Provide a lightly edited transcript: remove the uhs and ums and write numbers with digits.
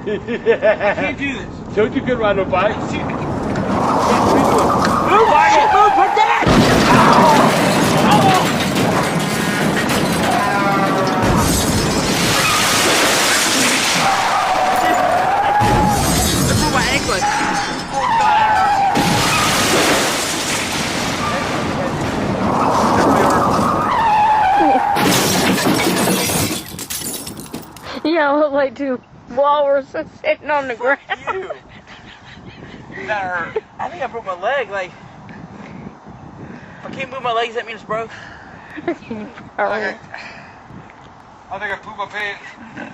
I can't do this. Told you couldn't ride no bike. Move, Michael, move, put that! That's where my ankle is. Oh, Yeah, I look like two walruses sitting on the ground. you. That hurt. I think I broke my leg. Like, if I can't move my legs, that means it's broke. Alright. I think I pooped my pants.